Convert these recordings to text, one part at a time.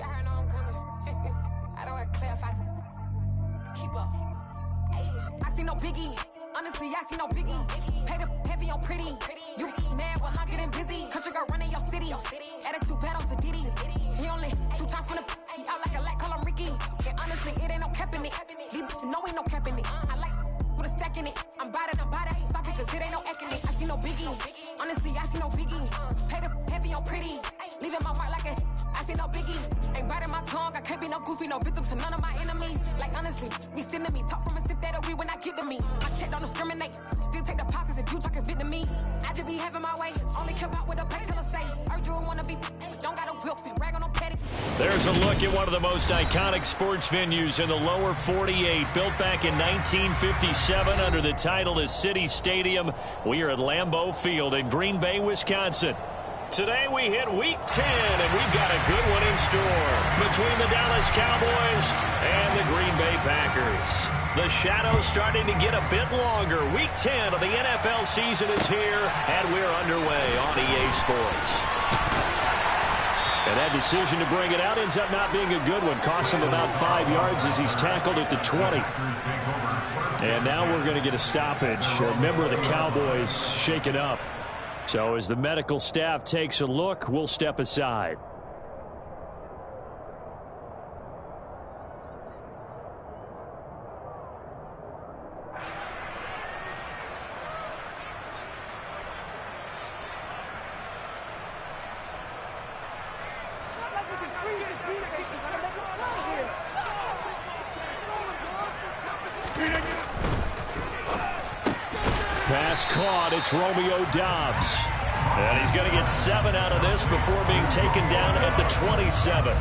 Y'all heard know I'm coming. I don't want to clarify. Keep up. Ay, I see no biggie. Honestly, I see no biggie. Pay the heavy on pretty. You mad while I'm getting busy. Country girl running your city. Attitude bad on Sadiddy. He only 2 times from the he out like a lack, call him Ricky. And honestly, it ain't no cap in it. These know ain't no cap in it. I like with a stack in it. I'm about it. Stop it, cause it ain't no eck in it. I see no biggie. Honestly, I see no biggie. Pay the heavy on pretty. Leaving my mark like I see no biggie. Ain't biting my tongue. I can't be no goofy, no victim to none of my enemies. Like honestly, be sending me talk from a sip that we when I get to me. My check don't discriminate. Still take deposits if you talking Vietnamese. I just be having my way. Only come out with a pay till I say. Urge you wanna be. Don't got a whip and rag on no petty. There's a look at one of the most iconic sports venues in the lower 48. Built back in 1957 under the title of City Stadium. We are at Lambeau Field in Green Bay, Wisconsin. Today we hit Week 10, and we've got a good one in store between the Dallas Cowboys and the Green Bay Packers. The shadow's starting to get a bit longer. Week 10 of the NFL season is here, and we're underway on EA Sports. And that decision to bring it out ends up not being a good one. Costs him about 5 yards as he's tackled at the 20. And now we're going to get a stoppage. A member of the Cowboys shaken up. So as the medical staff takes a look, we'll step aside. Pass caught. It's Romeo Doubs. And he's going to get 7 out of this before being taken down at the 27.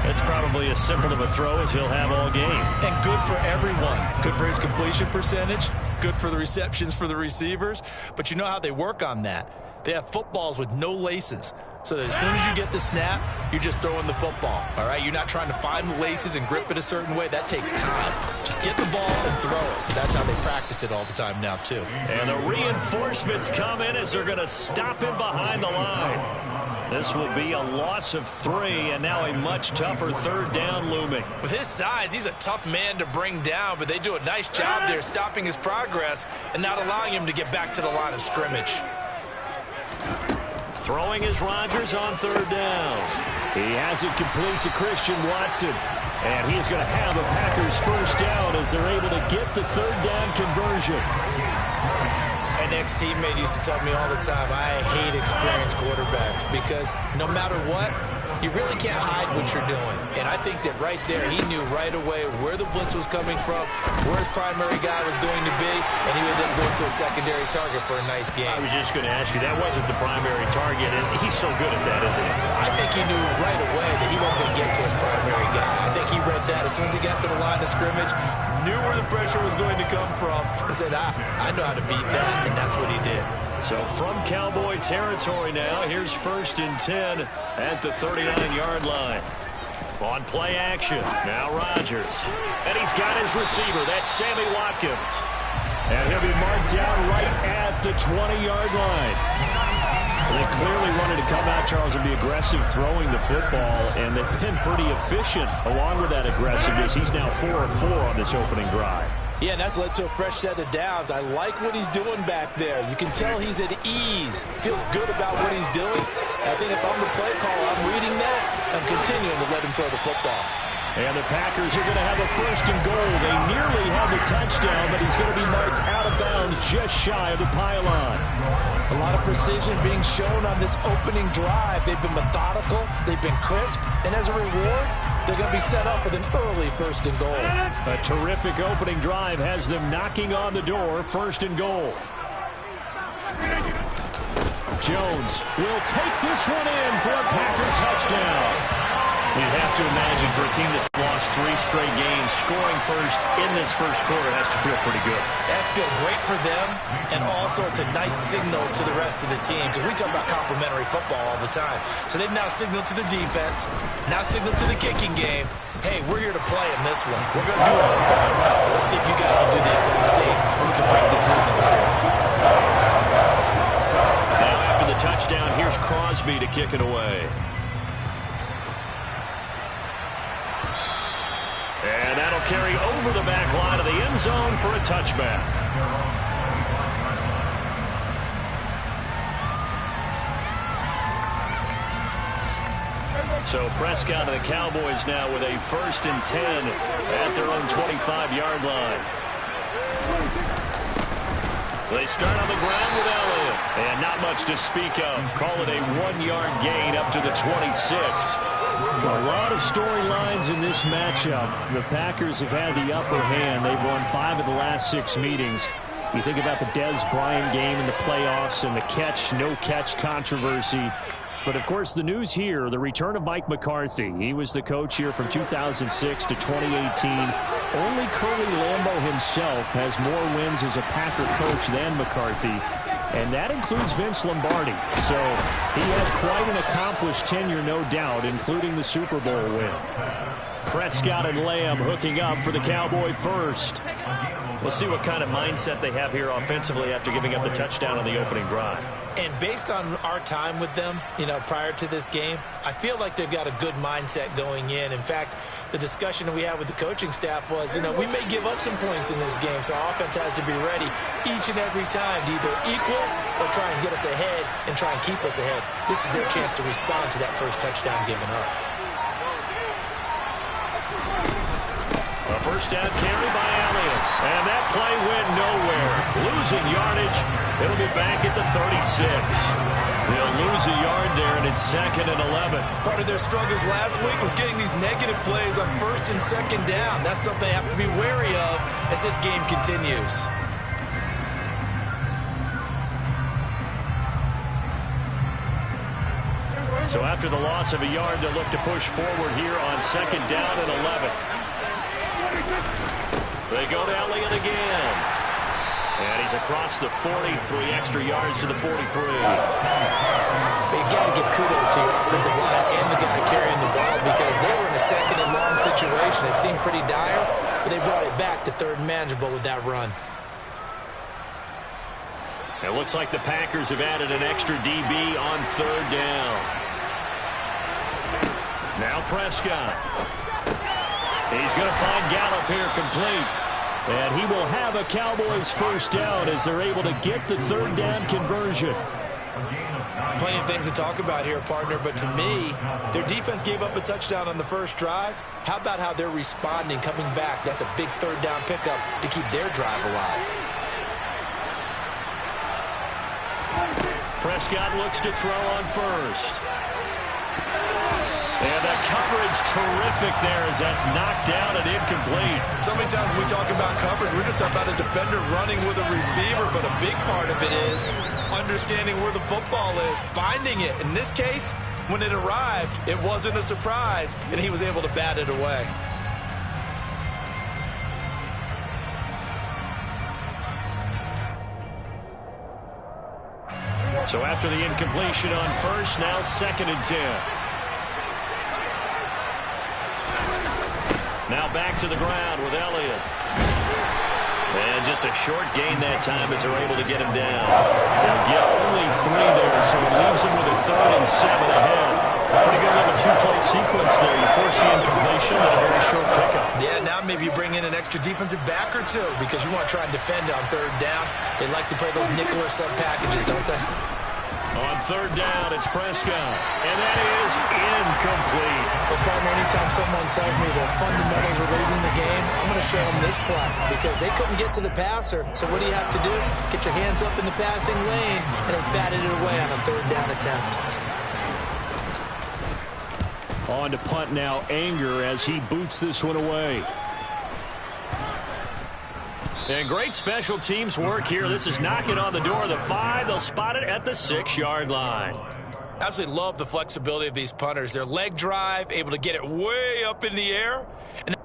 It's probably as simple of a throw as he'll have all game. And good for everyone. Good for his completion percentage. Good for the receptions for the receivers. But you know how they work on that. They have footballs with no laces. So that as soon as you get the snap, you're just throwing the football. All right? You're not trying to find the laces and grip it a certain way. That takes time. Just get the ball and throw it. So that's how they practice it all the time now, too. And the reinforcements come in as they're going to stop him behind the line. This will be a loss of 3, and now a much tougher third down looming. With his size, he's a tough man to bring down, but they do a nice job there stopping his progress and not allowing him to get back to the line of scrimmage. Throwing is Rodgers on third down. He has it complete to Christian Watson. And he's going to have the Packers first down as they're able to get the third down conversion. An ex-teammate used to tell me all the time, I hate experienced quarterbacks because no matter what, you really can't hide what you're doing. And I think that right there, he knew right away where the blitz was coming from, where his primary guy was going to be, and he ended up going to a secondary target for a nice game. I was just going to ask you, that wasn't the primary target, and he's so good at that, isn't he? I think he knew right away that he wasn't going to get to his primary guy. I think he read that as soon as he got to the line of scrimmage, knew where the pressure was going to come from, and said, I know how to beat that, and that's what he did. So from Cowboy territory now, here's 1st and 10 at the 39-yard line. On play action, now Rodgers. And he's got his receiver, that's Sammy Watkins. And he'll be marked down right at the 20-yard line. They clearly wanted to come out, Charles, and be aggressive throwing the football, and they've been pretty efficient along with that aggressiveness. He's now 4 of 4 on this opening drive. Yeah, and that's led to a fresh set of downs. I like what he's doing back there. You can tell he's at ease. Feels good about what he's doing. I think if I'm the play caller, I'm reading that. I'm continuing to let him throw the football. And the Packers are going to have a 1st and goal. They nearly had the touchdown, but he's going to be marked out of bounds just shy of the pylon. A lot of precision being shown on this opening drive. They've been methodical. They've been crisp. And as a reward, they're going to be set up with an early 1st and goal. A terrific opening drive has them knocking on the door. 1st and goal. Jones will take this one in for a Packer touchdown. You'd have to imagine for a team that's lost 3 straight games, scoring first in this first quarter has to feel pretty good. That's feel great for them, and also it's a nice signal to the rest of the team, because we talk about complementary football all the time. So they've now signaled to the defense, now signaled to the kicking game, hey, we're here to play in this one. We're going to do our part. Let's see if you guys will do the exact same, and we can break this losing streak. Now after the touchdown, here's Crosby to kick it away. carry over the back line of the end zone for a touchback. So Prescott and the Cowboys now with a 1st and 10 at their own 25-yard line. They start on the ground with Elliott. And not much to speak of. Call it a 1-yard gain up to the 26. A lot of storylines in this matchup. The Packers have had the upper hand. They've won 5 of the last 6 meetings. You think about the Dez Bryant game in the playoffs and the catch, no catch controversy. But, of course, the news here, the return of Mike McCarthy. He was the coach here from 2006 to 2018. Only Curly Lambeau himself has more wins as a Packer coach than McCarthy, and that includes Vince Lombardi. So he had quite an accomplished tenure, no doubt, including the Super Bowl win. Prescott and Lamb hooking up for the Cowboy first. We'll see what kind of mindset they have here offensively after giving up the touchdown on the opening drive. And based on our time with them, prior to this game, I feel like they've got a good mindset going in. In fact, the discussion that we had with the coaching staff was, we may give up some points in this game, so our offense has to be ready each and every time to either equal or try and get us ahead and try and keep us ahead. This is their chance to respond to that first touchdown given up. A first down carry by Elliott. And that play went nowhere. Losing yardage. It'll be back at the 36. They'll lose a yard there, and it's 2nd and 11. Part of their struggles last week was getting these negative plays on 1st and 2nd down. That's something they have to be wary of as this game continues. So after the loss of a yard, they'll look to push forward here on 2nd down and 11. They go to Elliott again. And he's across the 40, 3 extra yards to the 43. You've got to give kudos to your offensive line and the guy carrying the ball because they were in a 2nd and long situation. It seemed pretty dire, but they brought it back to 3rd and manageable with that run. It looks like the Packers have added an extra DB on 3rd down. Now Prescott. He's going to find Gallup here complete. And he will have a Cowboys first down as they're able to get the 3rd down conversion. Plenty of things to talk about here, partner, but to me, their defense gave up a touchdown on the first drive. How about how they're responding, coming back? That's a big 3rd down pickup to keep their drive alive. Prescott looks to throw on first. And the coverage terrific there as that's knocked down and incomplete. So many times when we talk about coverage, we're just talking about a defender running with a receiver, but a big part of it is understanding where the football is, finding it. In this case, when it arrived, it wasn't a surprise, and he was able to bat it away. So after the incompletion on first, now 2nd and 10. Now back to the ground with Elliott. And just a short gain that time as they're able to get him down. They'll get only 3 there, so it leaves him with a 3rd and 7 ahead. Pretty good little 2-play sequence there. You force the incompletion and a very short pickup. Yeah, now maybe you bring in an extra defensive back or two because you want to try and defend on 3rd down. They like to play those nickel or sub packages, don't they? On 3rd down, it's Prescott. And that is incomplete. But, partner, anytime someone tells me the fundamentals are leading the game, I'm going to show them this play because they couldn't get to the passer. So what do you have to do? Get your hands up in the passing lane, and they batted it away on a 3rd down attempt. On to punt now, Anger as he boots this one away. And great special teams work here. This is knocking on the door of the 5. They'll spot it at the 6-yard line. Absolutely love the flexibility of these punters. Their leg drive, able to get it way up in the air. And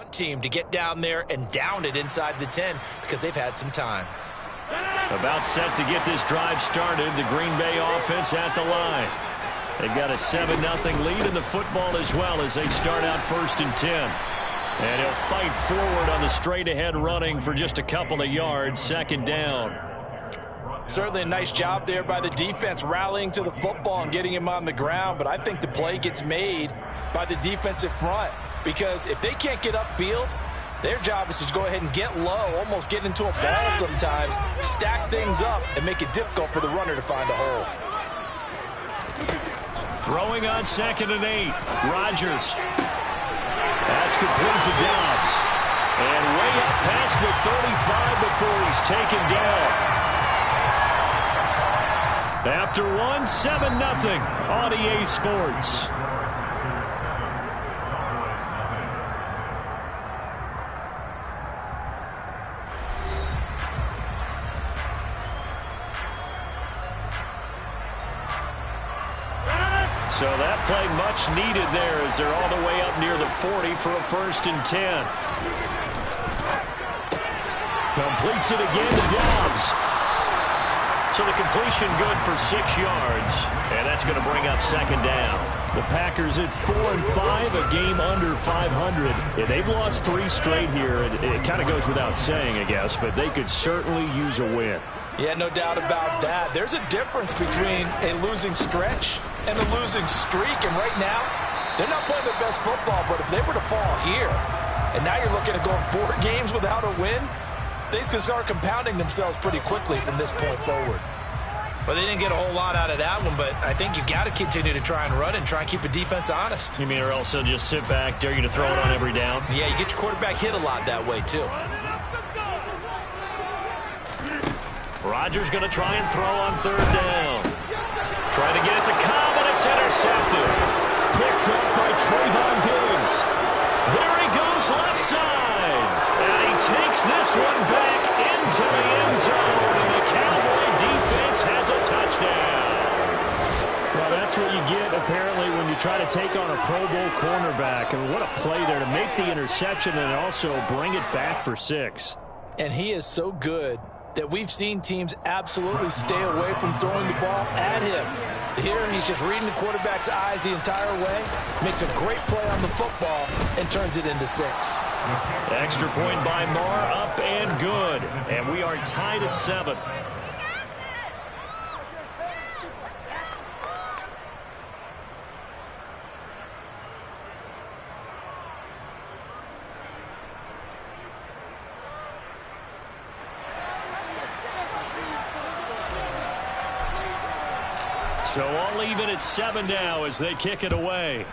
want team to get down there and down it inside the 10 because they've had some time. About set to get this drive started. The Green Bay offense at the line. They've got a 7-0 lead in the football as well as they start out 1st and 10. And he'll fight forward on the straight-ahead running for just a couple of yards. 2nd down. Certainly a nice job there by the defense rallying to the football and getting him on the ground. But I think the play gets made by the defensive front because if they can't get upfield, their job is to go ahead and get low, almost get into a ball sometimes, stack things up, and make it difficult for the runner to find a hole. Throwing on 2nd and 8. Rodgers. That's complete to Dobbs. And way up past the 35 before he's taken down. After 7-0 on EA Sports. So that play much needed there as they're all the way up near the 40 for a 1st and 10. Completes it again to Dobbs. So the completion good for 6 yards, and that's going to bring up 2nd down. The Packers at 4-5, a game under 500. Yeah, they've lost 3 straight here. It kind of goes without saying, I guess, but they could certainly use a win. Yeah, no doubt about that. There's a difference between a losing stretch and a losing streak, and right now, they're not playing their best football, but if they were to fall here, and now you're looking at going 4 games without a win, things can start compounding themselves pretty quickly from this point forward. Well, they didn't get a whole lot out of that one, but I think you've got to continue to try and run and try and keep the defense honest. You mean or else they'll just sit back, dare you to throw it on every down? Yeah, you get your quarterback hit a lot that way, too. Rodgers going to try and throw on 3rd down. Trying to get it to Cobb, and it's intercepted. Picked up by Trayvon Diggs. There he goes left side. And he takes this one back into the end zone. And the Cowboy defense has a touchdown. Well, that's what you get, apparently, when you try to take on a Pro Bowl cornerback. And what a play there to make the interception and also bring it back for 6. And he is so good that we've seen teams absolutely stay away from throwing the ball at him. Here, he's just reading the quarterback's eyes the entire way, makes a great play on the football, and turns it into 6. Extra point by Marr, up and good. And we are tied at 7. So all even at 7 now as they kick it away.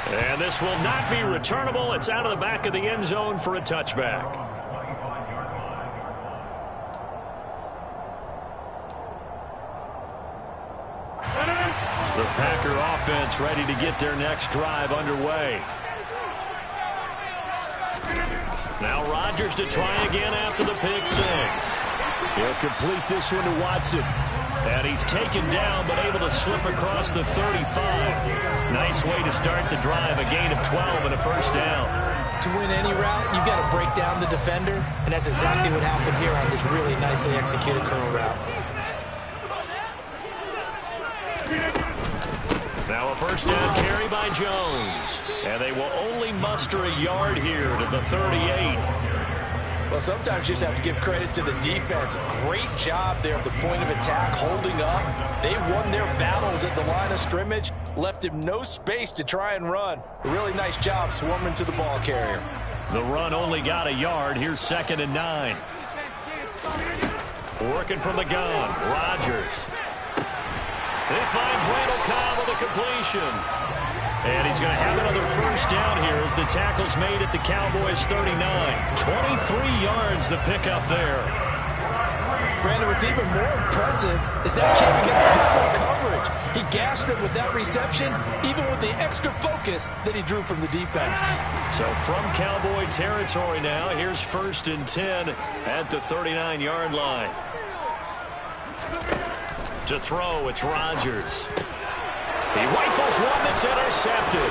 And this will not be returnable. It's out of the back of the end zone for a touchback. The Packer offense ready to get their next drive underway. Now Rodgers to try again after the pick 6. He'll complete this one to Watson. And he's taken down, but able to slip across the 35. Nice way to start the drive, a gain of 12 and a 1st down. To win any route, you've got to break down the defender, and that's exactly what happened here on this really nicely executed curl route. Now a 1st down carry by Jones. And they will only muster a yard here to the 38. Well, sometimes you just have to give credit to the defense. Great job there at the point of attack, holding up. They won their battles at the line of scrimmage, left him no space to try and run. A really nice job swarming to the ball carrier. The run only got a yard. Here's 2nd and 9. Working from the gun, Rodgers. He finds Randall Cobb with a completion. And he's going to have another 1st down here as the tackle's made at the Cowboys 39. 23 yards the pickup there. Brandon, what's even more impressive is that came against double coverage. He gashed them with that reception, even with the extra focus that he drew from the defense. So from Cowboy territory now, here's 1st and 10 at the 39-yard line. To throw, it's Rodgers. He rifles one that's intercepted.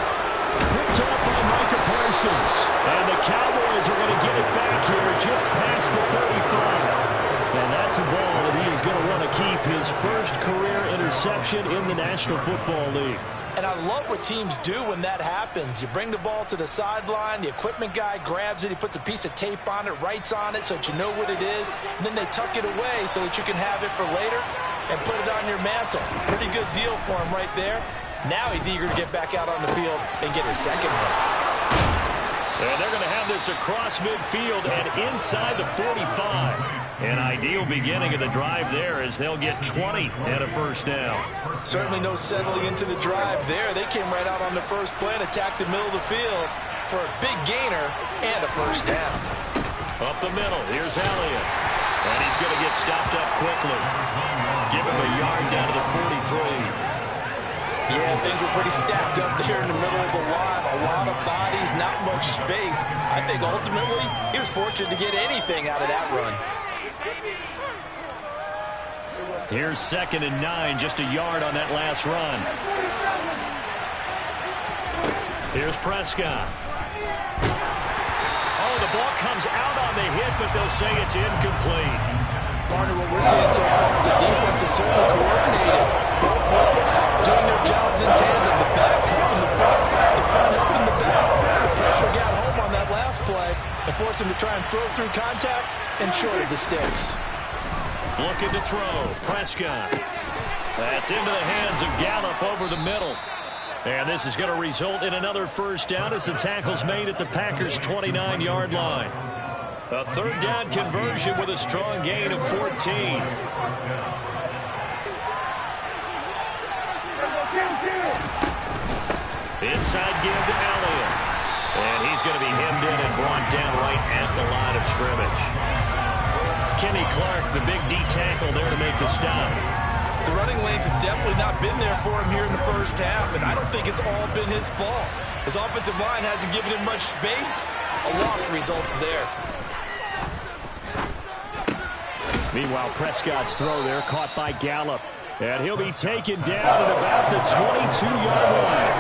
Picked up by Micah Parsons. And the Cowboys are going to get it back here just past the 35. And that's a ball that he is going to want to keep, his first career interception in the National Football League. And I love what teams do when that happens. You bring the ball to the sideline, the equipment guy grabs it, he puts a piece of tape on it, writes on it so that you know what it is, and then they tuck it away so that you can have it for later and put it on your mantle. Pretty good deal for him right there. Now he's eager to get back out on the field and get his second one. And they're going to have this across midfield and inside the 45. An ideal beginning of the drive there as they'll get 20 and a first down. Certainly no settling into the drive there. They came right out on the first play and attacked the middle of the field for a big gainer and a first down. Up the middle, here's Elliott. And he's going to get stopped up quickly. Give him a yard down to the 43. Yeah, things were pretty stacked up there in the middle of the line. A lot of bodies, not much space. I think ultimately he was fortunate to get anything out of that run. Here's 2nd and 9, just a yard on that last run. Here's Prescott. Oh, the ball comes out on the hit, but they'll say it's incomplete. Partner, what we're seeing so far is the defense is certainly coordinated. Both players doing their jobs in tandem. The back helping the front helping the back. The pressure got home on that last play and forced him to try and throw through contact and short of the sticks. Looking to throw. Prescott. That's into the hands of Gallup over the middle. And this is going to result in another first down as the tackle's made at the Packers' 29-yard line. A third down conversion with a strong gain of 14. Inside give to Elliott. And he's going to be hemmed in and brought down right at the line of scrimmage. Kenny Clark, the big D tackle there to make the stop. The running lanes have definitely not been there for him here in the first half, and I don't think it's all been his fault. His offensive line hasn't given him much space. A loss results there. Meanwhile, Prescott's throw there caught by Gallup. And he'll be taken down at about the 22-yard line.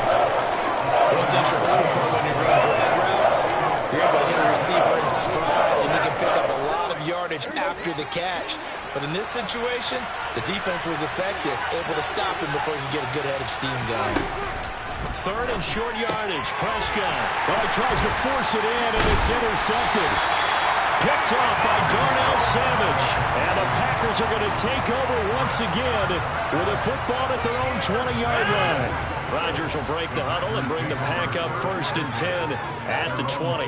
One thing you're hoping for when you run drag routes, you're able to hit a receiver in stride, and you can pick up a lot of yardage after the catch. But in this situation, the defense was effective, able to stop him before he could get a good head of steam going. Third and short yardage, Prescott. Well, he tries to force it in, and it's intercepted. Picked off by Darnell Savage. And the Packers are going to take over once again with a football at their own 20-yard line. Rodgers will break the huddle and bring the Pack up 1st and 10 at the 20.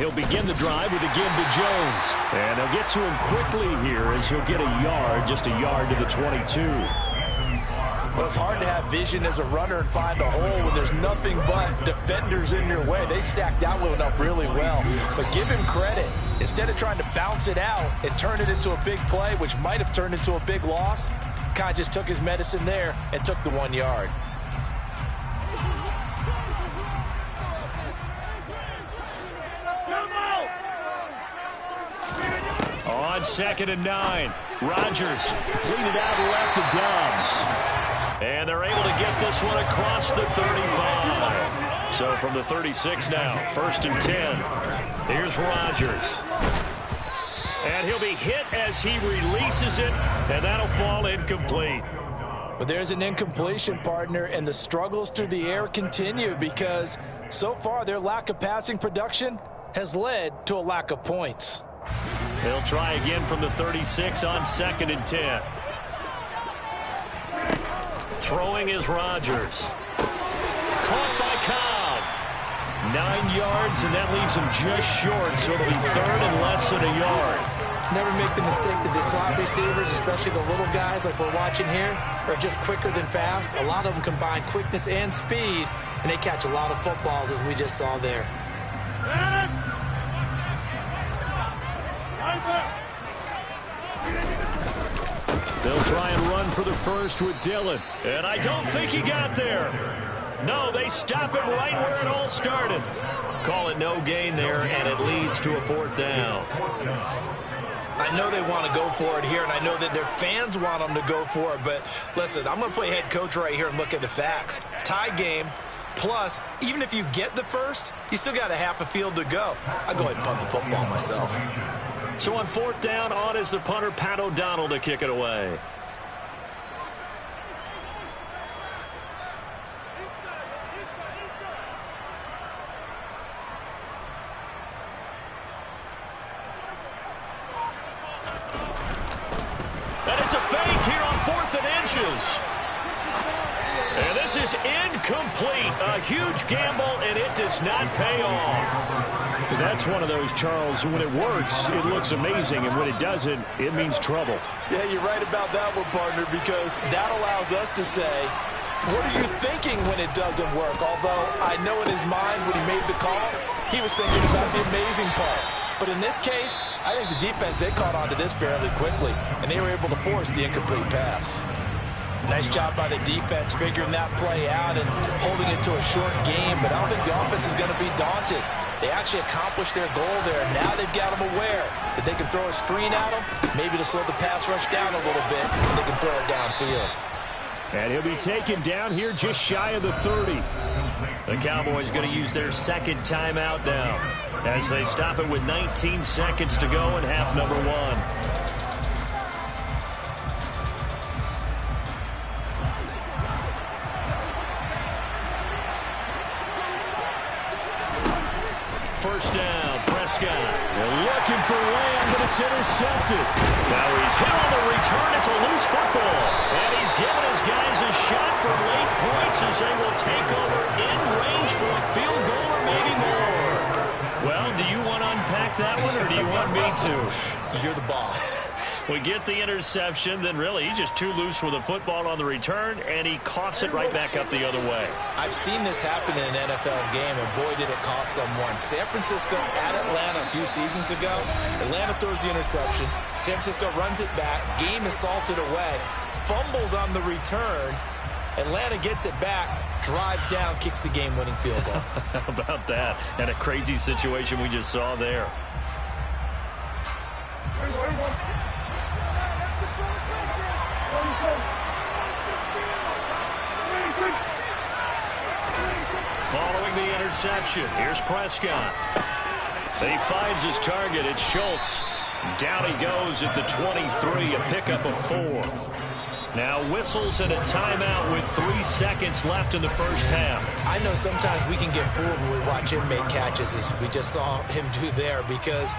He'll begin the drive with a give to Jones. And they'll get to him quickly here as he'll get a yard, just a yard to the 22. Well, it's hard to have vision as a runner and find a hole when there's nothing but defenders in your way. They stacked that one up really well. But give him credit. Instead of trying to bounce it out and turn it into a big play, which might have turned into a big loss, kind of just took his medicine there and took the 1 yard. On 2nd and 9, Rodgers completed out left to Dobbs. And they're able to get this one across the 35. So from the 36 now, 1st and 10. Here's Rodgers. And he'll be hit as he releases it, and that'll fall incomplete. But there's an incompletion, partner, and the struggles through the air continue because so far their lack of passing production has led to a lack of points. They'll try again from the 36 on 2nd and 10. Throwing is Rodgers. Caught by Cobb. 9 yards, and that leaves him just short, so it'll be 3rd and less than a yard. Never make the mistake that the slot receivers, especially the little guys like we're watching here, are just quicker than fast. A lot of them combine quickness and speed, and they catch a lot of footballs, as we just saw there. They'll try and run for the first with Dillon. And I don't think he got there. No, they stop him right where it all started. Call it no gain there, and it leads to a 4th down. I know they want to go for it here, and I know that their fans want them to go for it. But listen, I'm going to play head coach right here and look at the facts. Tie game, plus, even if you get the first, you still got a half a field to go. I'll go ahead and punt the football myself. So on fourth down, on is the punter, Pat O'Donnell, to kick it away. And it's a fake here on 4th and inches. And this is incomplete. A huge gamble, and it does not pay off. That's one of those, Charles, when it works, it looks amazing, and when it doesn't, it means trouble. Yeah, you're right about that one, partner, because that allows us to say, what are you thinking when it doesn't work? Although I know in his mind when he made the call, he was thinking about the amazing part. But in this case, I think the defense, they caught on to this fairly quickly, and they were able to force the incomplete pass. Nice job by the defense figuring that play out and holding it to a short game, but I don't think the offense is going to be daunted. They actually accomplished their goal there, and now they've got them aware that they can throw a screen at them, maybe to slow the pass rush down a little bit, and they can throw it downfield. And he'll be taken down here just shy of the 30. The Cowboys going to use their second timeout now as they stop it with 19 seconds to go in half number 1. First down, Prescott. They're looking for Lamb, but it's intercepted. Now he's hit on the return. It's a loose football. And he's giving his guys a shot for late points as they will take over in range for a field goal or maybe more. Well, do you want to unpack that one, or do you want me to? You're the boss. We get the interception, then really he's just too loose with the football on the return, and he coughs it right back up the other way. I've seen this happen in an NFL game, and boy, did it cost someone. San Francisco at Atlanta a few seasons ago. Atlanta throws the interception. San Francisco runs it back. Game is salted away. Fumbles on the return. Atlanta gets it back, drives down, kicks the game-winning field goal. How about that? And a crazy situation we just saw there. Following the interception, here's Prescott. He finds his target. It's Schultz. Down he goes at the 23, a pickup of 4. Now whistles and a timeout with 3 seconds left in the first half. I know sometimes we can get fooled when we watch him make catches, as we just saw him do there, because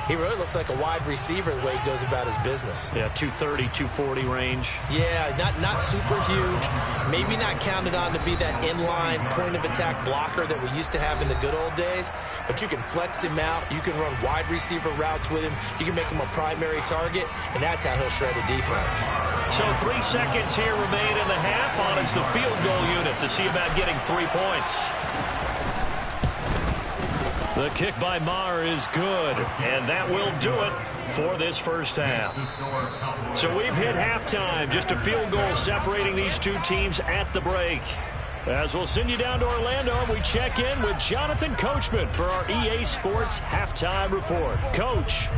he really looks like a wide receiver the way he goes about his business. Yeah, 230, 240 range. Yeah, not super huge. Maybe not counted on to be that inline point-of-attack blocker that we used to have in the good old days. But you can flex him out. You can run wide receiver routes with him. You can make him a primary target, and that's how he'll shred a defense. So 3 seconds here remain in the half. On is the field goal unit to see about getting 3 points. The kick by Maher is good, and that will do it for this first half. So we've hit halftime, just a field goal separating these two teams at the break. As we'll send you down to Orlando, we check in with Jonathan Coachman for our EA Sports Halftime Report. Coach.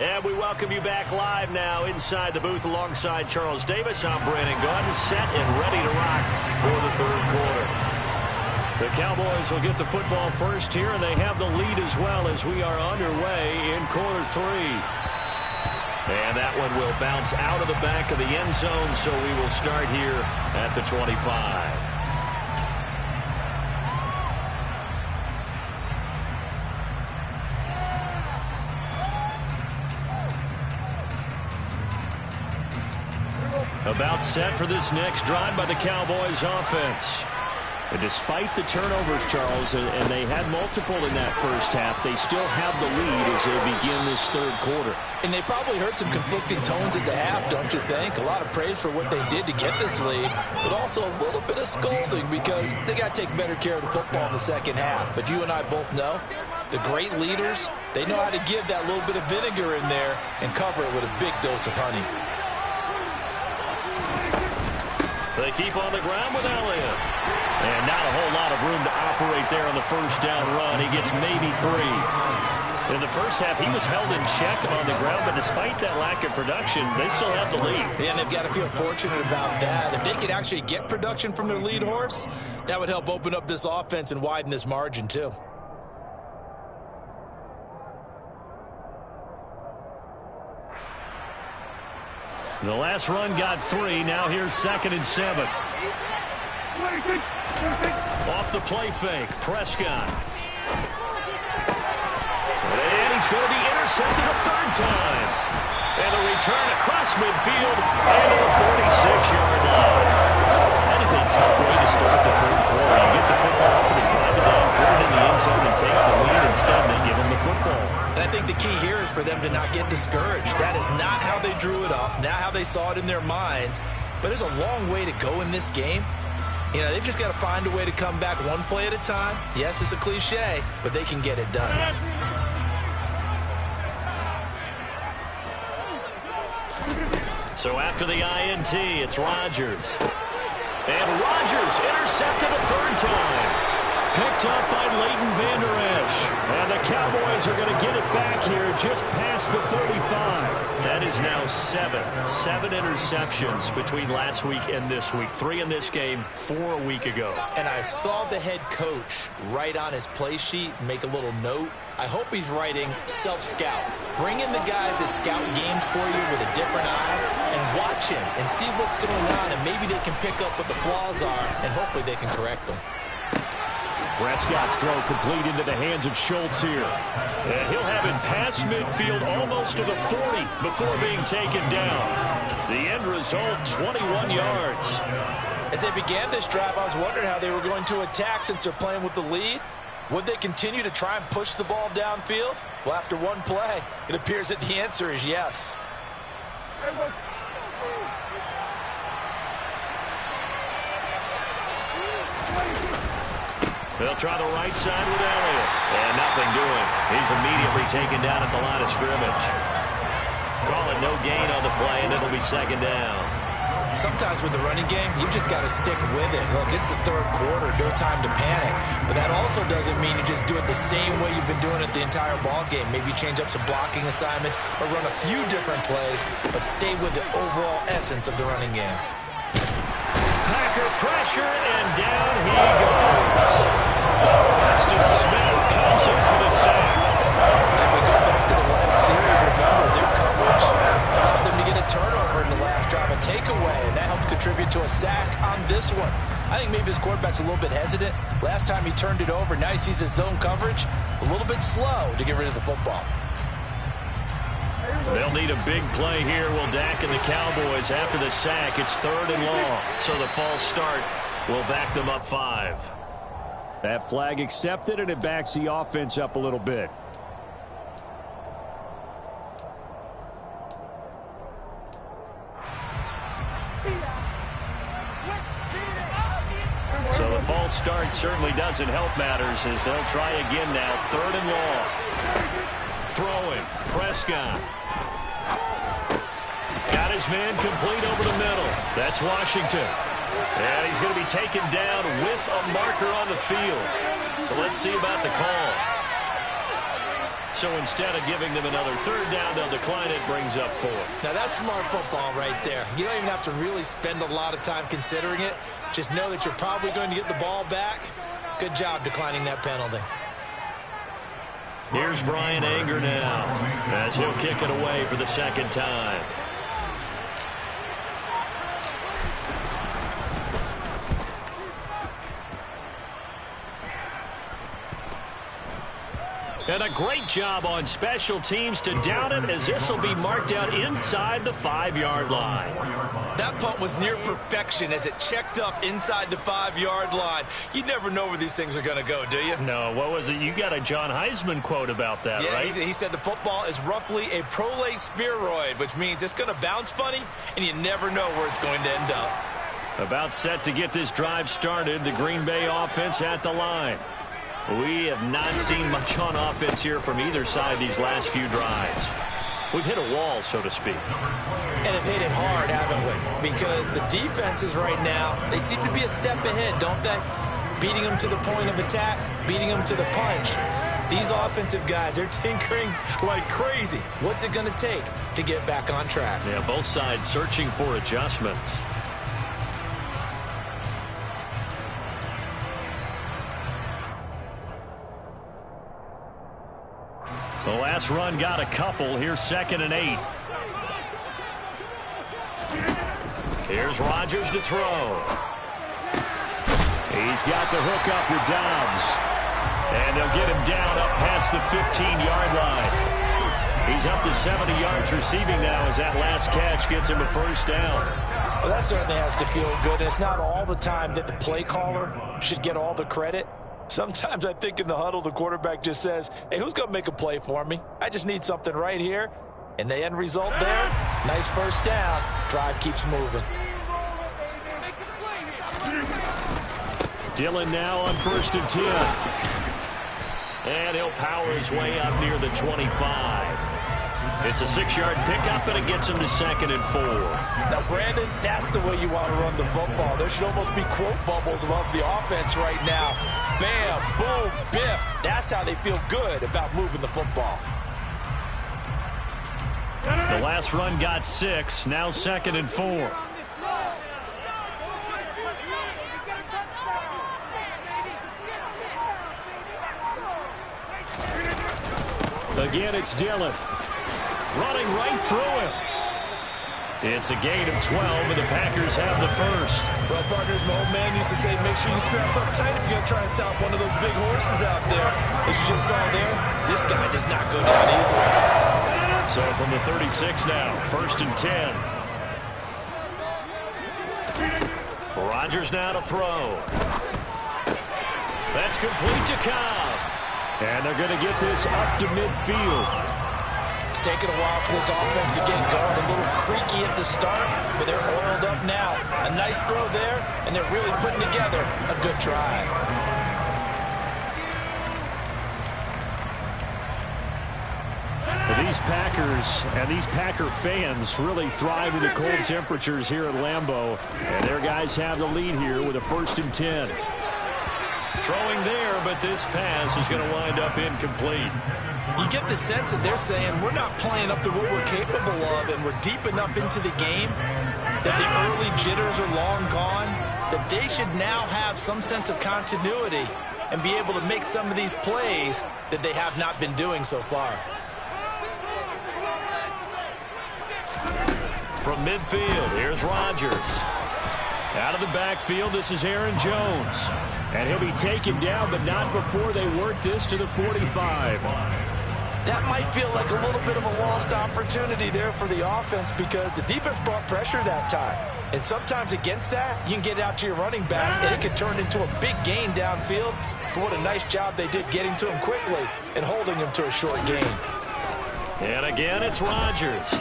And we welcome you back live now inside the booth alongside Charles Davis. I'm Brandon Gunn, set and ready to rock for the third quarter. The Cowboys will get the football first here, and they have the lead as well as we are underway in quarter 3. And that one will bounce out of the back of the end zone, so we will start here at the 25. About set for this next drive by the Cowboys offense. And despite the turnovers, Charles, and they had multiple in that first half, they still have the lead as they begin this third quarter. And they probably heard some conflicting tones at the half, don't you think? A lot of praise for what they did to get this lead, but also a little bit of scolding because they got to take better care of the football in the second half. But you and I both know the great leaders, they know how to give that little bit of vinegar in there and cover it with a big dose of honey. They keep on the ground with Elliott. And not a whole lot of room to operate there on the first down run. He gets maybe 3. In the first half, he was held in check on the ground, but despite that lack of production, they still have the lead. Yeah, and they've got to feel fortunate about that. If they could actually get production from their lead horse, that would help open up this offense and widen this margin too. The last run got 3. Now here's 2nd and 7. Off the play fake, Prescott. And he's going to be intercepted a third time. And a return across midfield and to the 46-yard line. That is a tough way to start the third quarter. You get the football up and drive it down, put it in the end zone, and take the lead. Instead, they give them the football. And I think the key here is for them to not get discouraged. That is not how they drew it up, not how they saw it in their minds. But there's a long way to go in this game. You know, they've just got to find a way to come back one play at a time. Yes, it's a cliche, but they can get it done. So after the INT, it's Rodgers. And Rodgers intercepted a third time. Picked up by Leighton Vander Esch. And the Cowboys are going to get it back here just past the 35. That is now 7 interceptions between last week and this week. 3 in this game, 4 a week ago. And I saw the head coach write on his play sheet, make a little note. I hope he's writing self-scout. Bring in the guys that scout games for you with a different eye and watch him and see what's going on, and maybe they can pick up what the flaws are, and hopefully they can correct them. Prescott's throw complete into the hands of Schultz here. And he'll have it past midfield almost to the 40 before being taken down. The end result, 21 yards. As they began this drive, I was wondering how they were going to attack since they're playing with the lead. Would they continue to try and push the ball downfield? Well, after one play, it appears that the answer is yes. They'll try the right side with Elliott. And nothing doing. He's immediately taken down at the line of scrimmage. Call it no gain on the play, and it'll be 2nd down. Sometimes with the running game, you've just got to stick with it. Look, it's the third quarter, no time to panic. But that also doesn't mean you just do it the same way you've been doing it the entire ball game. Maybe change up some blocking assignments or run a few different plays, but stay with the overall essence of the running game. Packer pressure, and down he goes. Preston Smith comes in for the sack. If we go back to the last series, remember, their coverage allowed them to get a turnover in the last drive, a takeaway, and that helps contribute to a sack on this one. I think maybe this quarterback's a little bit hesitant. Last time he turned it over, now he sees his zone coverage a little bit slow to get rid of the football. They'll need a big play here. Will Dak and the Cowboys after the sack. It's 3rd and long. So the false start will back them up 5. That flag accepted, and it backs the offense up a little bit. So the false start certainly doesn't help matters as they'll try again now. 3rd and long. Throwing. Prescott. Got his man complete over the middle. That's Washington. And he's going to be taken down with a marker on the field. So let's see about the call. So instead of giving them another 3rd down, they'll decline it. Brings up 4. Now that's smart football right there. You don't even have to really spend a lot of time considering it. Just know that you're probably going to get the ball back. Good job declining that penalty. Here's Brian Anger now as he'll kick it away for the 2nd time. And a great job on special teams to down it as this will be marked out inside the 5-yard line. That punt was near perfection as it checked up inside the 5-yard line. You never know where these things are going to go, do you? No, what was it? You got a John Heisman quote about that, right? Yeah, he said the football is roughly a prolate spheroid, which means it's going to bounce funny, and you never know where it's going to end up. About set to get this drive started, the Green Bay offense at the line. We have not seen much on offense here from either side these last few drives. We've hit a wall, so to speak. And have hit it hard, haven't we? Because the defenses right now, they seem to be a step ahead, don't they? Beating them to the point of attack, beating them to the punch. These offensive guys, they're tinkering like crazy. What's it going to take to get back on track? Yeah, both sides searching for adjustments. The last run got a couple. Here's 2nd and 8. Here's Rodgers to throw. He's got the hook up with Dobbs. And they'll get him down up past the 15-yard line. He's up to 70 yards receiving now as that last catch gets him a first down. Well, that certainly has to feel good. It's not all the time that the play caller should get all the credit. Sometimes I think in the huddle, the quarterback just says, hey, who's going to make a play for me? I just need something right here. And the end result there, nice first down. Drive keeps moving. Dillon now on 1st and 10. And he'll power his way up near the 25. It's a 6-yard pickup, and it gets him to 2nd and 4. Now, Brandon, that's the way you want to run the football. There should almost be quote bubbles above the offense right now. Bam, boom, biff. That's how they feel good about moving the football. The last run got 6, now 2nd and 4. Again, it's Dillon. Running right through him. It's a gain of 12, and the Packers have the first. Well, partners, my old man used to say, make sure you strap up tight if you're going to try and stop one of those big horses out there. As you just saw there, this guy does not go down easily. So from the 36 now, 1st and 10. Rodgers now to throw. That's complete to Cobb. And they're going to get this up to midfield. It's taken a while for this offense to get going. A little creaky at the start, but they're oiled up now. A nice throw there, and they're really putting together a good drive. These Packers and these Packer fans really thrive in the cold temperatures here at Lambeau. And their guys have the lead here with a 1st and 10. Throwing there, but this pass is going to wind up incomplete. You get the sense that they're saying we're not playing up to what we're capable of, and we're deep enough into the game that the early jitters are long gone, that they should now have some sense of continuity and be able to make some of these plays that they have not been doing so far. From midfield, here's Rodgers. Out of the backfield, this is Aaron Jones. And he'll be taken down, but not before they work this to the 45. That might feel like a little bit of a lost opportunity there for the offense because the defense brought pressure that time. And sometimes against that, you can get out to your running back, and it can turn into a big gain downfield. But what a nice job they did getting to him quickly and holding him to a short gain. And again, it's Rodgers.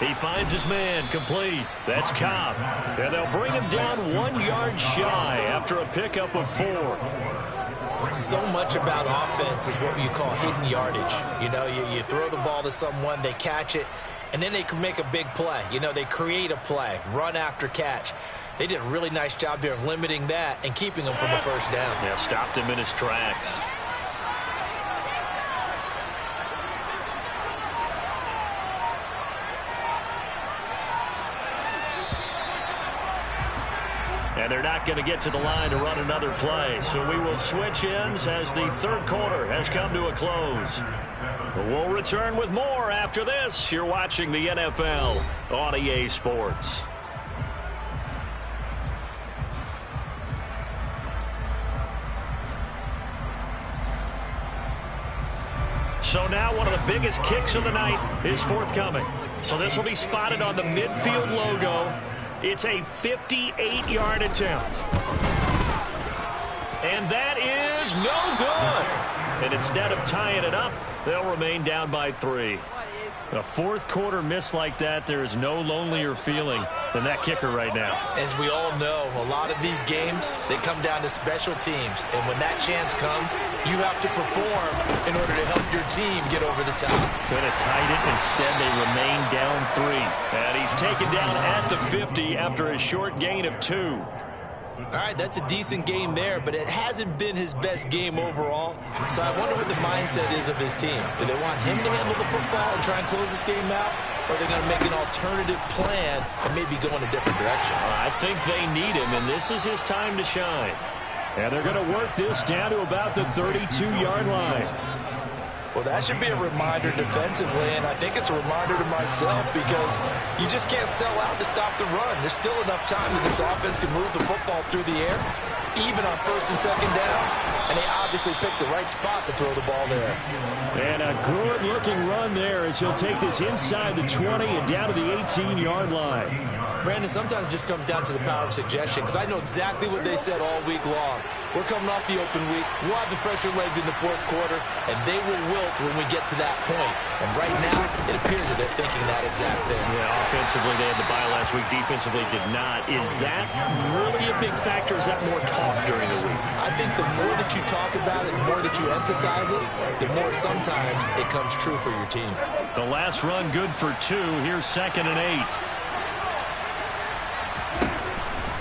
He finds his man complete. That's Cobb. And they'll bring him down 1 yard shy after a pickup of 4. So much about offense is what you call hidden yardage. You know, you throw the ball to someone, they catch it, and then they can make a big play. You know, they create a play, run after catch. They did a really nice job there of limiting that and keeping him from a first down. Yeah, stopped him in his tracks. And they're not going to get to the line to run another play. So we will switch ends as the third quarter has come to a close. We'll return with more after this. You're watching the NFL on EA Sports. So now one of the biggest kicks of the night is forthcoming. So this will be spotted on the midfield logo. It's a 58-yard attempt. And that is no good. And instead of tying it up, they'll remain down by 3. A fourth quarter miss like that, there is no lonelier feeling than that kicker right now. As we all know, a lot of these games, they come down to special teams. And when that chance comes, you have to perform in order to help your team get over the top. Could have tied it. Instead, they remain down 3. And he's taken down at the 50 after a short gain of 2. All right, that's a decent game there, but it hasn't been his best game overall. So I wonder what the mindset is of his team. Do they want him to handle the football and try and close this game out? Or are they going to make an alternative plan and maybe go in a different direction? I think they need him, and this is his time to shine. And they're going to work this down to about the 32-yard line. Well, that should be a reminder defensively, and I think it's a reminder to myself because you just can't sell out to stop the run. There's still enough time that this offense can move the football through the air, even on first and second downs, and they obviously picked the right spot to throw the ball there. And a good-looking run there as he'll take this inside the 20 and down to the 18-yard line. Brandon, sometimes it just comes down to the power of suggestion because I know exactly what they said all week long. We're coming off the open week. We'll have the fresher legs in the fourth quarter, and they will wilt when we get to that point. And right now, it appears that they're thinking that exact thing. Yeah, offensively, they had the bye last week. Defensively, did not. Is that really a big factor? Is that more talk during the week? I think the more that you talk about it, the more that you emphasize it, the more sometimes it comes true for your team. The last run good for 2. Here's 2nd and 8.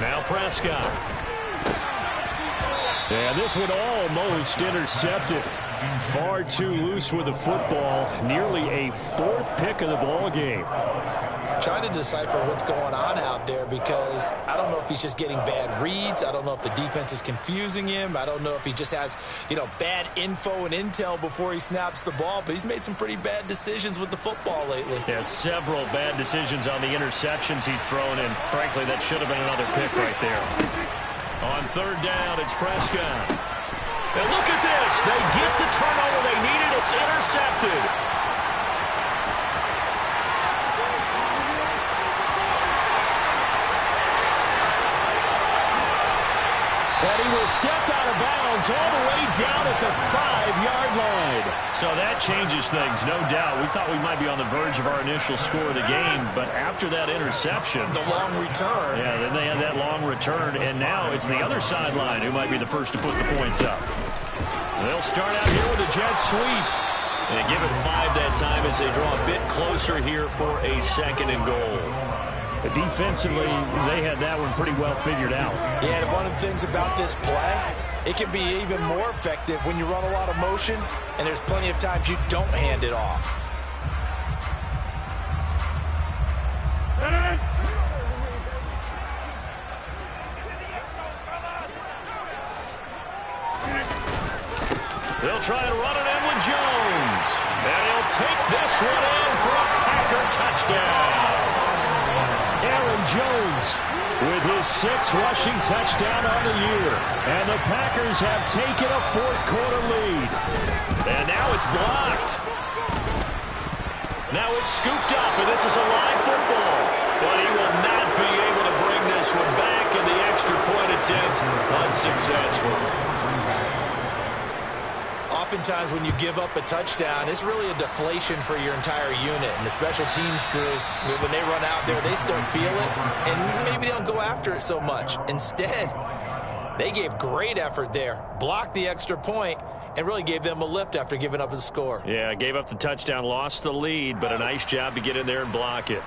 Now Prescott. Yeah, this one almost intercepted. Far too loose with the football. Nearly a 4th pick of the ball game. Trying to decipher what's going on out there because I don't know if he's just getting bad reads. I don't know if the defense is confusing him. I don't know if he just has, bad info and intel before he snaps the ball. But he's made some pretty bad decisions with the football lately. Yeah, several bad decisions on the interceptions he's thrown, and frankly, that should have been another pick right there. On 3rd down, it's Prescott. And look at this. They get the turnover they needed. It's intercepted. And he will step out of bounds all the way down at the 5-yard line. So that changes things, no doubt. We thought we might be on the verge of our initial score of the game, but after that interception, the long return. Yeah, then they had that long return, and now it's the other sideline who might be the first to put the points up. They'll start out here with a jet sweep. And give it 5 that time as they draw a bit closer here for a 2nd and goal. But defensively, they had that one pretty well figured out. Yeah, and one of the things about this play, it can be even more effective when you run a lot of motion, and there's plenty of times you don't hand it off. They'll try to run it in with Jones. And he'll take this one in for a Packer touchdown. Aaron Jones with his 6th rushing touchdown on the year. And the Packers have taken a 4th quarter lead. And now it's blocked. Now it's scooped up, and this is a live football. But he will not be able to bring this one back, and the extra point attempt unsuccessful. Oftentimes when you give up a touchdown, it's really a deflation for your entire unit. And the special teams crew, when they run out there, they still feel it. And maybe they don't go after it so much. Instead, they gave great effort there. Blocked the extra point and really gave them a lift after giving up the score. Yeah, gave up the touchdown, lost the lead, but a nice job to get in there and block it.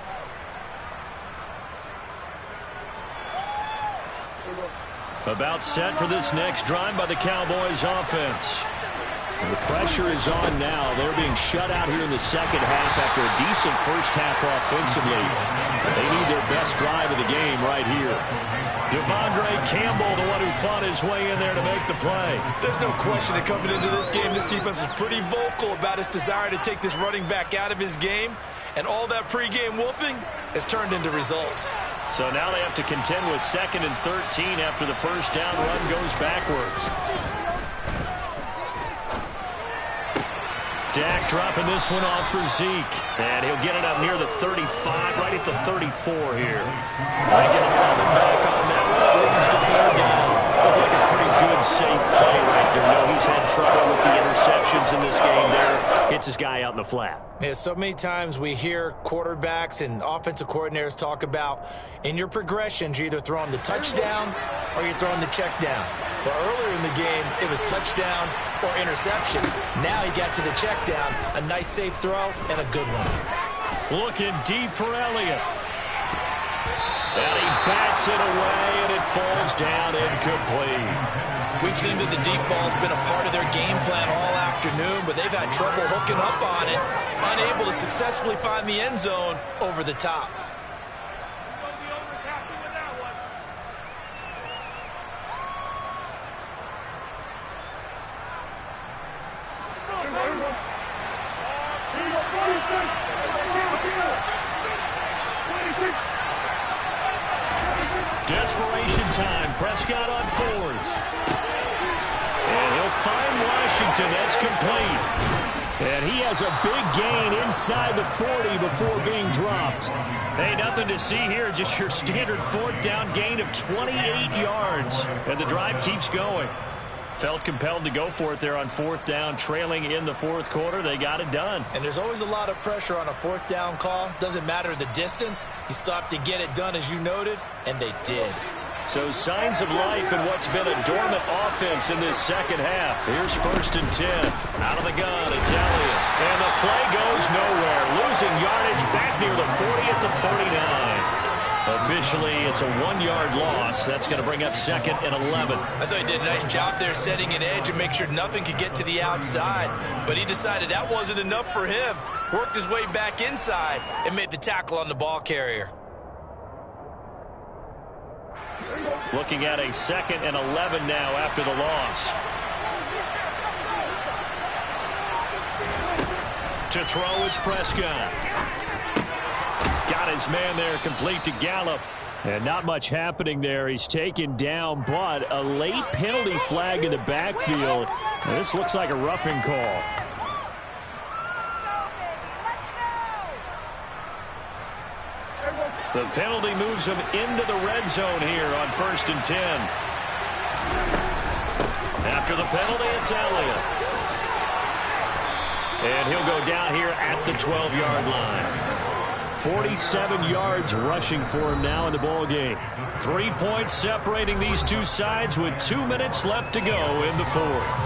About set for this next drive by the Cowboys offense. The pressure is on now. They're being shut out here in the second half after a decent first half offensively. They need their best drive of the game right here. Devondre Campbell, the one who fought his way in there to make the play. There's no question that coming into this game, this defense is pretty vocal about its desire to take this running back out of his game. And all that pregame wolfing has turned into results. So now they have to contend with 2nd and 13 after the first down run goes backwards. Dak dropping this one off for Zeke. And he'll get it up near the 35, right at the 34 here. They get a gets his guy out in the flat. Yeah, so many times we hear quarterbacks and offensive coordinators talk about in your progressions, you're either throwing the touchdown or you're throwing the check down. But earlier in the game, it was touchdown or interception. Now he got to the check down, a nice safe throw, and a good one. Looking deep for Elliott. And he bats it away, and it falls down incomplete. We've seen that the deep ball's been a part of their game plan all afternoon, but they've had trouble hooking up on it, unable to successfully find the end zone over the top. Desperation time. Prescott on fours. And he'll find Washington. That's complete. And he has a big gain inside the 40 before being dropped. Hey, nothing to see here. Just your standard fourth down gain of 28 yards. And the drive keeps going. Felt compelled to go for it there on fourth down, trailing in the fourth quarter. They got it done. And there's always a lot of pressure on a fourth down call. Doesn't matter the distance. You still have to get it done, as you noted, and they did. So signs of life in what's been a dormant offense in this second half. Here's 1st and 10. Out of the gun, it's Elliott. And the play goes nowhere. Losing yardage back near the 40 at the 39. Officially, it's a 1-yard loss. That's going to bring up 2nd and 11. I thought he did a nice job there setting an edge and make sure nothing could get to the outside. But he decided that wasn't enough for him. Worked his way back inside and made the tackle on the ball carrier. Looking at a 2nd and 11 now after the loss. To throw is Prescott. Got his man there, complete to Gallup. And not much happening there. He's taken down, but a late penalty flag in the backfield. And this looks like a roughing call. The penalty moves him into the red zone here on 1st and 10. After the penalty, it's Elliott. And he'll go down here at the 12-yard line. 47 yards rushing for him now in the ball game. 3 points separating these two sides with 2 minutes left to go in the fourth.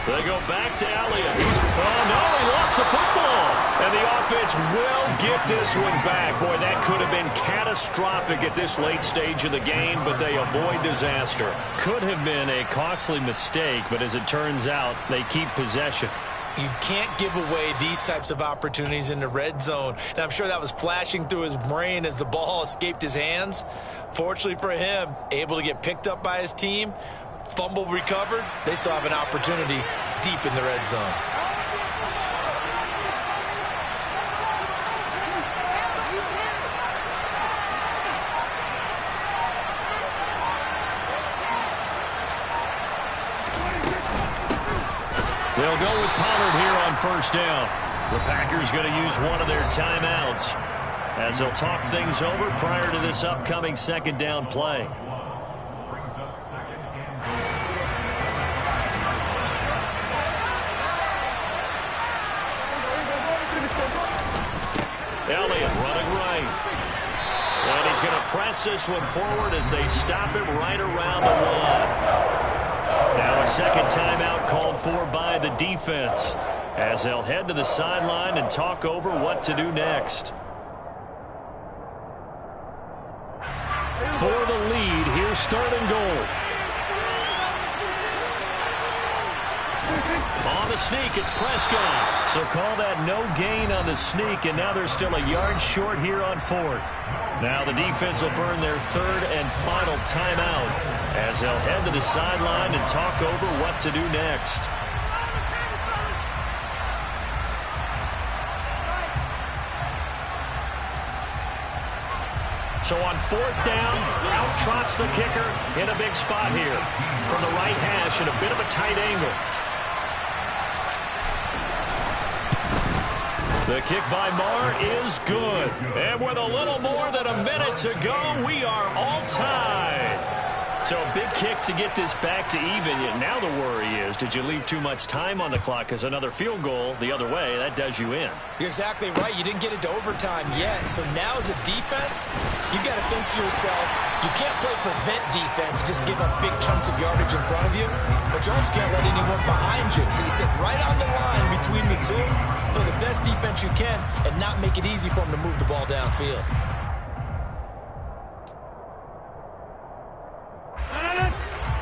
They go back to Elliott. Oh, no, he lost the football. And the offense will get this one back. Boy, that could have been catastrophic at this late stage of the game, but they avoid disaster. Could have been a costly mistake, but as it turns out, they keep possession. You can't give away these types of opportunities in the red zone. And I'm sure that was flashing through his brain as the ball escaped his hands. Fortunately for him, able to get picked up by his team, fumble recovered. They still have an opportunity deep in the red zone. They'll go with Pollard here on 1st down. The Packers going to use one of their timeouts as they'll talk things over prior to this upcoming 2nd down play. Elliott running right. And he's going to press this one forward as they stop him right around the 1. Now a 2nd timeout called for by the defense as they'll head to the sideline and talk over what to do next. For the lead, here's 3rd and goal. On the sneak, it's Prescott. So call that no gain on the sneak, and now they're still a yard short here on 4th. Now the defense will burn their 3rd and final timeout as they'll head to the sideline and talk over what to do next. So on 4th down, out trots the kicker in a big spot here. From the right hash at a bit of a tight angle. The kick by Marr is good. And with a little more than a minute to go, we are all tied. So a big kick to get this back to even. Yet now the worry is, did you leave too much time on the clock? Because another field goal the other way, that does you in. You're exactly right. You didn't get it to overtime yet. So now as a defense, you got to think to yourself, you can't play prevent defense, just give up big chunks of yardage in front of you. But you also can't let anyone behind you. So you sit right on the line between the two, play the best defense you can, and not make it easy for them to move the ball downfield.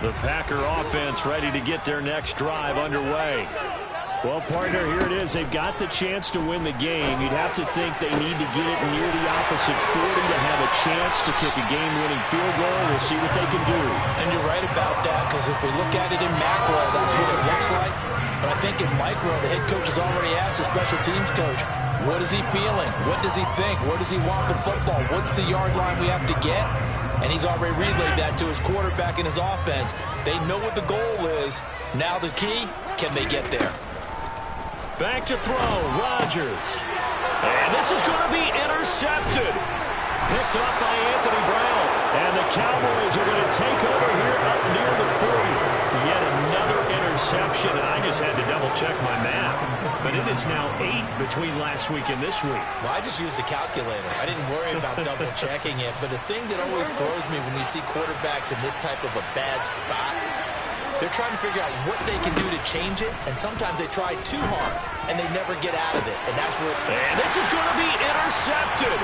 The Packer offense ready to get their next drive underway. Well, partner, here it is. They've got the chance to win the game. You'd have to think they need to get it near the opposite 40 to have a chance to kick a game-winning field goal. We'll see what they can do. And you're right about that, because if we look at it in macro, that's what it looks like. But I think in micro, the head coach has already asked the special teams coach, what is he feeling? What does he think? Where does he want the football? What's the yard line we have to get? And he's already relayed that to his quarterback and his offense. They know what the goal is. Now the key, can they get there? Back to throw, Rodgers. And this is going to be intercepted. Picked up by Anthony Brown. And the Cowboys are going to take over here up near the 40. Yet another interception, and I just had to double-check my math. But it is now 8 between last week and this week. Well, I just used the calculator. I didn't worry about double-checking it. But the thing that always throws me when you see quarterbacks in this type of a bad spot, they're trying to figure out what they can do to change it, and sometimes they try too hard, and they never get out of it. And that's where... And this is going to be intercepted.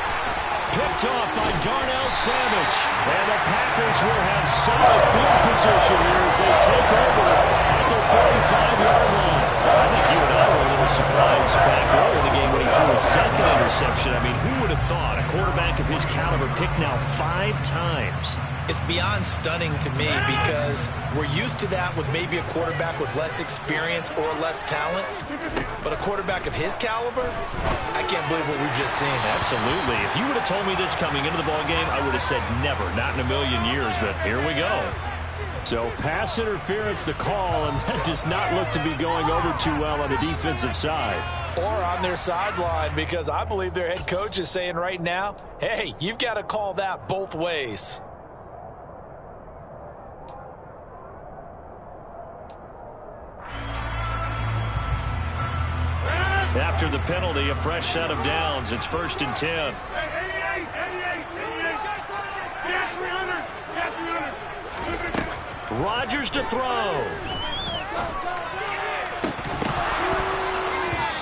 Picked off by Darnell Savage. And the Packers will have solid field position here as they take over at the 45-yard line. I think you and I were a little surprised back early in the game when he threw a second interception. I mean, who would have thought a quarterback of his caliber picked now 5 times? It's beyond stunning to me because we're used to that with maybe a quarterback with less experience or less talent. But a quarterback of his caliber, I can't believe what we've just seen. Absolutely. If you would have told me this coming into the ballgame, I would have said never, not in a million years. But here we go. So pass interference the call, and that does not look to be going over too well on the defensive side. Or on their sideline, because I believe their head coach is saying right now, hey, you've got to call that both ways. After the penalty, a fresh set of downs. It's 1st and 10. Rodgers to throw.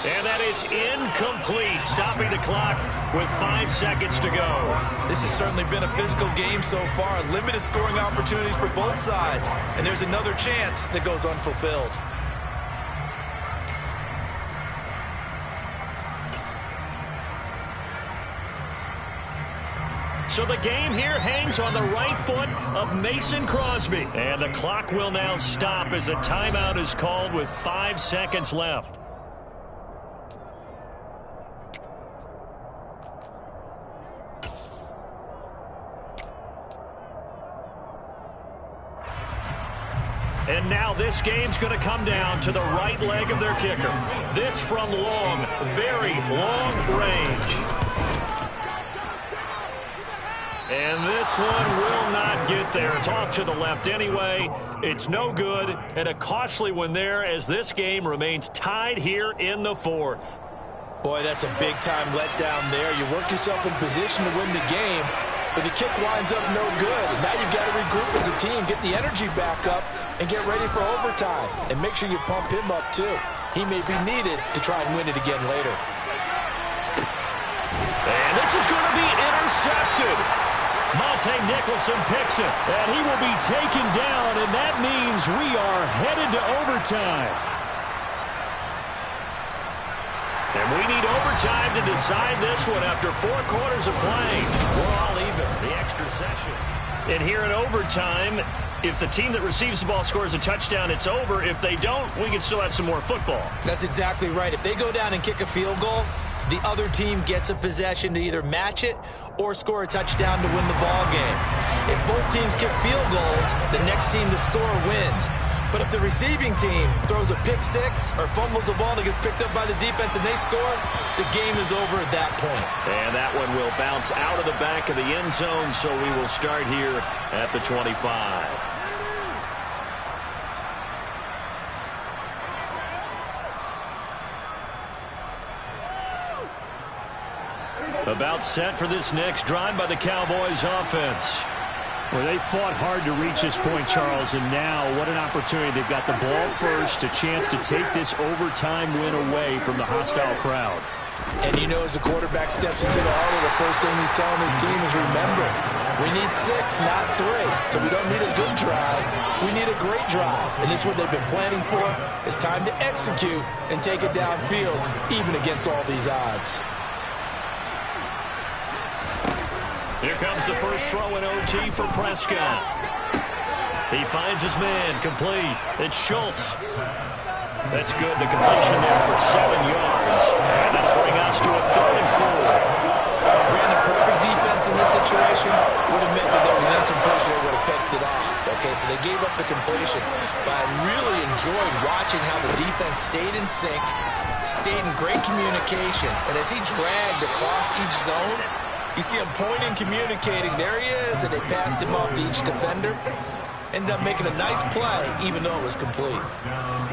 And that is incomplete, stopping the clock with 5 seconds to go. This has certainly been a physical game so far. Limited scoring opportunities for both sides. And there's another chance that goes unfulfilled. So the game here hangs on the right foot of Mason Crosby. And the clock will now stop as a timeout is called with 5 seconds left. And now this game's going to come down to the right leg of their kicker. This from long, very long range. And this one will not get there. It's off to the left anyway. It's no good, and a costly one there as this game remains tied here in the 4th. Boy, that's a big-time letdown there. You work yourself in position to win the game, but the kick winds up no good. And now you've got to regroup as a team, get the energy back up, and get ready for overtime. And make sure you pump him up, too. He may be needed to try and win it again later. And this is going to be intercepted. Monte Nicholson picks it, and he will be taken down, and that means we are headed to overtime. And we need overtime to decide this one after 4 quarters of playing. We're all even, the extra session. And here in overtime, if the team that receives the ball scores a touchdown, it's over. If they don't, we can still have some more football. That's exactly right. If they go down and kick a field goal, the other team gets a possession to either match it or score a touchdown to win the ball game. If both teams kick field goals, the next team to score wins. But if the receiving team throws a pick six or fumbles the ball and it gets picked up by the defense and they score, the game is over at that point. And that one will bounce out of the back of the end zone, so we will start here at the 25. About set for this next drive by the Cowboys offense. Well, they fought hard to reach this point, Charles, and now what an opportunity. They've got the ball first, a chance to take this overtime win away from the hostile crowd. And you know, as the quarterback steps into the huddle, the first thing he's telling his team is, remember, we need 6, not 3. So we don't need a good drive. We need a great drive. And this is what they've been planning for. It's time to execute and take it downfield, even against all these odds. Here comes the first throw in OT for Prescott. He finds his man, complete. It's Schultz. That's good. The completion there for 7 yards. And that'll bring us to a 3rd and 4. Brandon, perfect defense in this situation would have meant that there was an incompletion that would have picked it off. Okay, so they gave up the completion. But I really enjoyed watching how the defense stayed in sync, stayed in great communication. And as he dragged across each zone, you see him pointing, communicating. There he is, and they passed him off to each defender. Ended up making a nice play, even though it was complete.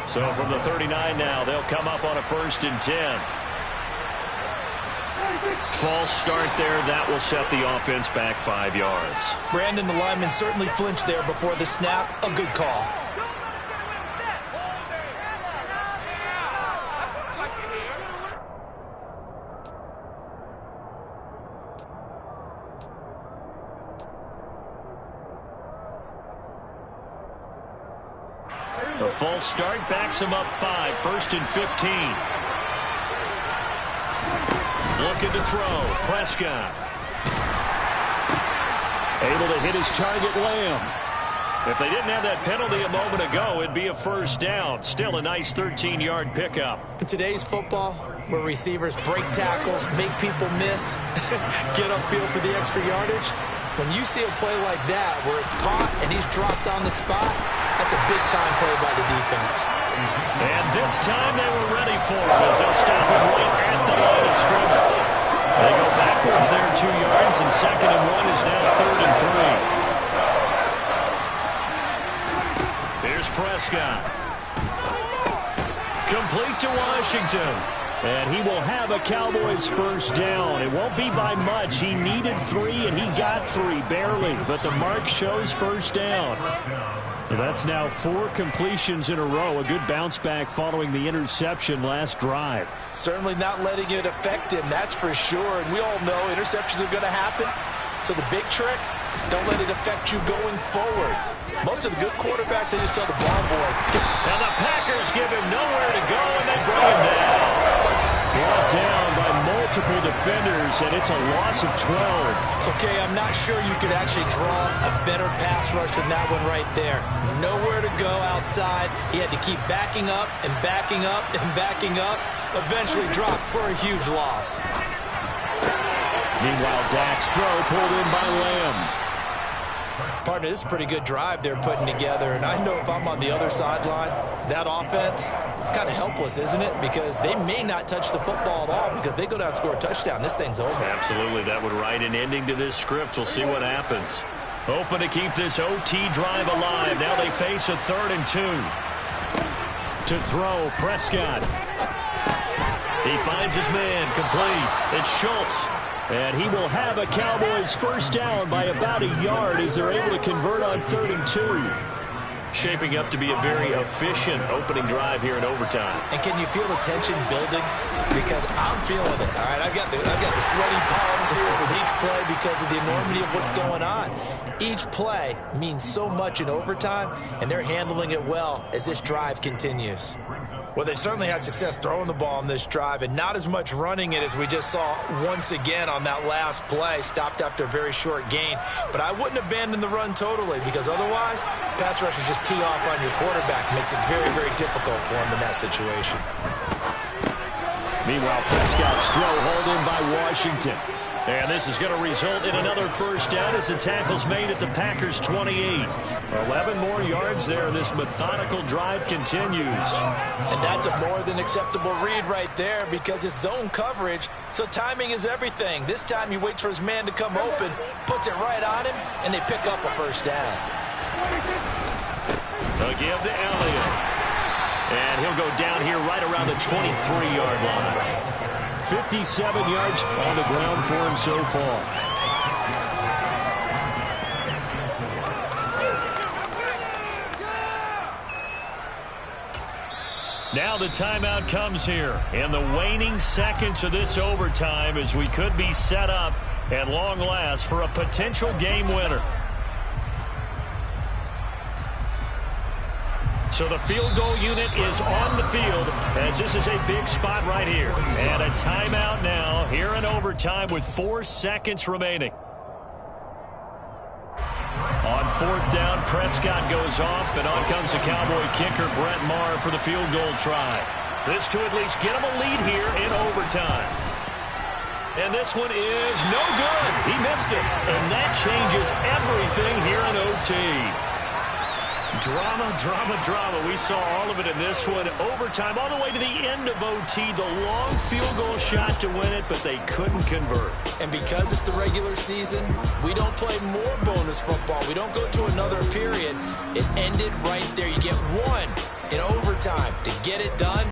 So from the 39 now, they'll come up on a 1st and 10. False start there. That will set the offense back 5 yards. Brandon, the lineman certainly flinched there before the snap. A good call. The false start backs him up 5, 1st and 15. Looking to throw, Prescott. Able to hit his target, Lamb. If they didn't have that penalty a moment ago, it'd be a 1st down. Still a nice 13-yard pickup. In today's football, where receivers break tackles, make people miss, get upfield for the extra yardage, when you see a play like that where it's caught and he's dropped on the spot, that's a big-time play by the defense. And this time they were ready for it as they'll stop him right at the line of scrimmage. They go backwards there 2 yards, and 2nd and 1 is now 3rd and 3. Here's Prescott. Complete to Washington. And he will have a Cowboys 1st down. It won't be by much. He needed 3, and he got 3, barely. But the mark shows 1st down. That's now 4 completions in a row. A good bounce back following the interception last drive. Certainly not letting it affect him, that's for sure. And we all know interceptions are going to happen. So the big trick, don't let it affect you going forward. Most of the good quarterbacks, they just tell the ball boy. And the Packers give him nowhere to go, and they bring him down. Brought down by multiple defenders, and it's a loss of 12. Okay, I'm not sure you could actually draw a better pass rush than that one right there. Nowhere to go outside. He had to keep backing up and backing up and backing up. Eventually dropped for a huge loss. Meanwhile, Dak's throw pulled in by Lamb. Partner, this is a pretty good drive they're putting together, and I know if I'm on the other sideline, that offense, kind of helpless, isn't it? Because they may not touch the football at all, because if they go down and score a touchdown, this thing's over. Absolutely, that would write an ending to this script. We'll see what happens. Hoping to keep this OT drive alive. Now they face a 3rd and 2. To throw, Prescott. He finds his man, complete. It's Schultz. And he will have a Cowboys 1st down by about a yard as they're able to convert on 3rd and 2. Shaping up to be a very efficient opening drive here in overtime. And can you feel the tension building? Because I'm feeling it. All right, I've got the sweaty palms here with each play because of the enormity of what's going on. Each play means so much in overtime, and they're handling it well as this drive continues. Well, they certainly had success throwing the ball on this drive and not as much running it as we just saw once again on that last play. Stopped after a very short gain. But I wouldn't abandon the run totally because otherwise, pass rushers just tee off on your quarterback. Makes it very, very difficult for him in that situation. Meanwhile, Prescott's throw hauled in by Washington. And this is going to result in another first down as the tackle's made at the Packers' 28. 11 more yards there. This methodical drive continues. And that's a more than acceptable read right there because it's zone coverage, so timing is everything. This time he waits for his man to come open, puts it right on him, and they pick up a first down. A give to Elliott. And he'll go down here right around the 23-yard line. 57 yards on the ground for him so far. Now the timeout comes here in the waning seconds of this overtime as we could be set up at long last for a potential game winner. So the field goal unit is on the field as this is a big spot right here. And a timeout now here in overtime with 4 seconds remaining. On fourth down, Prescott goes off, and on comes the Cowboy kicker, Brett Maher, for the field goal try. This to at least get him a lead here in overtime. And this one is no good. He missed it. And that changes everything here in OT. Drama, drama, drama. We saw all of it in this one. Overtime all the way to the end of OT. The long field goal shot to win it, but they couldn't convert. And because it's the regular season, we don't play more bonus football. We don't go to another period. It ended right there. You get one in overtime to get it done.